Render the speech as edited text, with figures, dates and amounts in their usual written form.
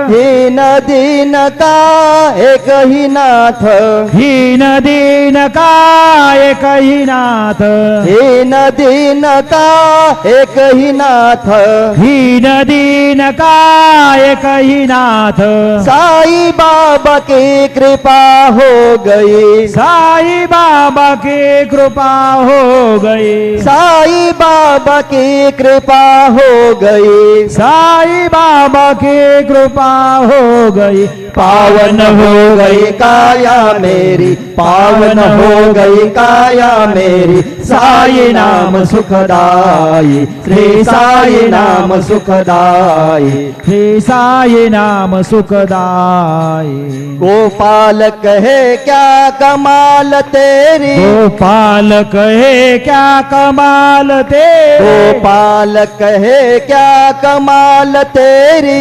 हीन दीन का एक ही नाथ, हीन दीन का एक ही नाथ, हीन दीन का एक ही नाथ, हीन दीन का एक ही नाथ। साई बाबा की कृपा हो गई, साई बाबा की कृपा हो गई, साई बाबा की कृपा हो गई, साई बाबा की कृपा हो गई। पावन हो गई काया मेरी, पावन हो गई काया मेरी, साई नाम सुखदाई, श्री साई नाम सुखदाई, श्री साई नाम सुखदाई। गोपाल कहे क्या कमाल तेरी, गोपाल कहे क्या कमाल तेरी, गोपाल कहे क्या कमाल तेरी।